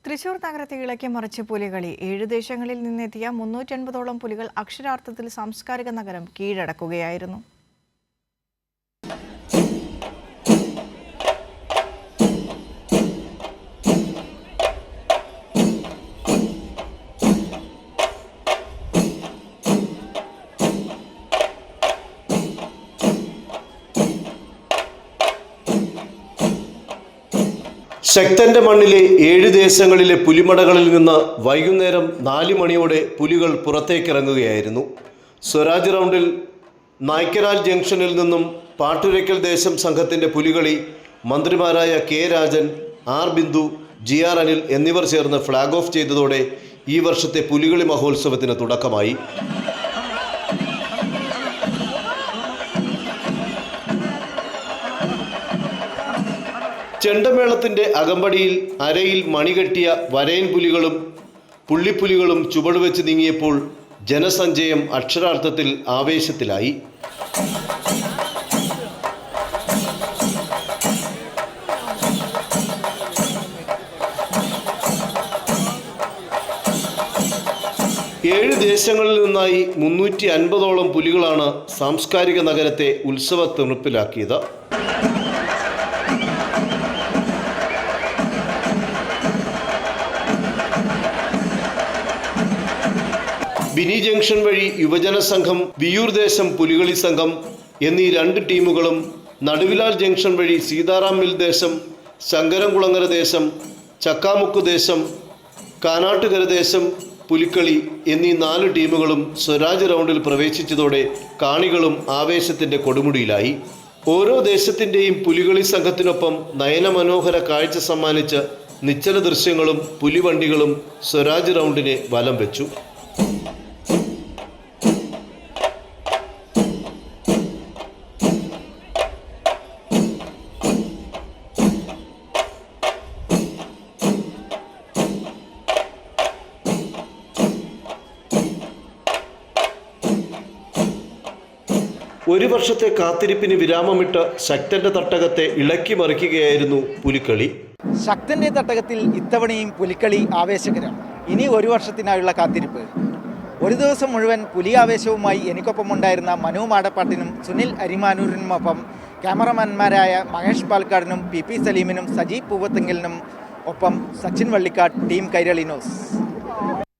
തൃശൂർ നഗരത്തെ ഇളക്കി മറിച്ച് പുലികളി. 7 ദേശങ്ങളിൽ നിന്നെത്തിയ 350ഓളം പുലികൾ അക്ഷരാർത്ഥത്തിൽ സാംസ്കാരിക നഗരം കീഴടക്കുകയായിരുന്നു. ശക്തന്റെ മണ്ണിലെ 7 ദേശങ്ങളിലെ പുലിമടകളിൽ നിന്ന് വൈകുന്നേരം 4 മണിയോടെ പുലികൾ പുറത്തേക്കിറങ്ങുകയായിരുന്നു. സ്വരാജ് റൗണ്ടിൽ നായ്ക്കരാൽ ജംഗ്ഷനിൽ നിന്നും പാട്ടുരയ്ക്കൽ ദേശം സംഘത്തിൻ്റെ പുലികളി മന്ത്രിമാരായ K Rajan, R Bindu, G R Anil എന്നിവർ ചേർന്ന് ഫ്ലാഗ് ഓഫ് ചെയ്തതോടെ ഈ വർഷത്തെ പുലികളി മഹോത്സവത്തിന് തുടക്കമായി. ചെണ്ടമേളത്തിൻ്റെ അകമ്പടിയിൽ അരയിൽ മണികെട്ടിയ വരയൻ പുലികളും പുള്ളിപ്പുലികളും ചുവടുവെച്ച് നീങ്ങിയപ്പോൾ ജനസഞ്ചയം അക്ഷരാർത്ഥത്തിൽ ആവേശത്തിലായി. ഏഴ് ദേശങ്ങളിൽ നിന്നായി 350ഓളം പുലികളാണ് സാംസ്കാരിക നഗരത്തെ ഉത്സവ തിണുപ്പിലാക്കിയത്. ബിനി ജംഗ്ഷൻ വഴി യുവജന സംഘം, വിയൂർ ദേശം പുലികളി സംഘം എന്നീ 2 ടീമുകളും, നടുവിലാൽ ജംഗ്ഷൻ വഴി സീതാറാം മിൽ ദേശം, ശങ്കരംകുളങ്ങര ദേശം, ചക്കാമുക്ക് ദേശം, കാനാട്ടുകര ദേശം പുലിക്കളി എന്നീ 4 ടീമുകളും സ്വരാജ് റൗണ്ടിൽ പ്രവേശിച്ചതോടെ കാണികളും ആവേശത്തിൻ്റെ കൊടുമുടിയിലായി. ഓരോ ദേശത്തിൻ്റെയും പുലികളി സംഘത്തിനൊപ്പം നയനമനോഹര കാഴ്ച സമ്മാനിച്ച് നിശ്ചല ദൃശ്യങ്ങളും പുലിവണ്ടികളും സ്വരാജ് റൗണ്ടിനെ വലം വെച്ചു. ഒരു വർഷത്തെ കാത്തിരിപ്പിന് വിരാമമിട്ട് ശക്തന്റെ തട്ടകത്തെ ഇളക്കി മറിക്കുകയായിരുന്നു പുലിക്കളി. ശക്തന്റെ തട്ടകത്തിൽ ഇത്തവണയും പുലിക്കളി ആവേശകരം. ഇനി ഒരു വർഷത്തിനായുള്ള കാത്തിരിപ്പ്. ഒരു ദിവസം മുഴുവൻ പുലി ആവേശവുമായി എനിക്കൊപ്പമുണ്ടായിരുന്ന മനു മാടപ്പാട്ടിനും സുനിൽ അരിമാനൂരിനുമൊപ്പം ക്യാമറമാൻമാരായ മഹേഷ് പാൽക്കാടിനും പി സലീമിനും സജീവ് പൂവത്തെങ്കലിനും ഒപ്പം സച്ചിൻ വള്ളിക്കാട്, ടീം കൈരളി ന്യൂസ്.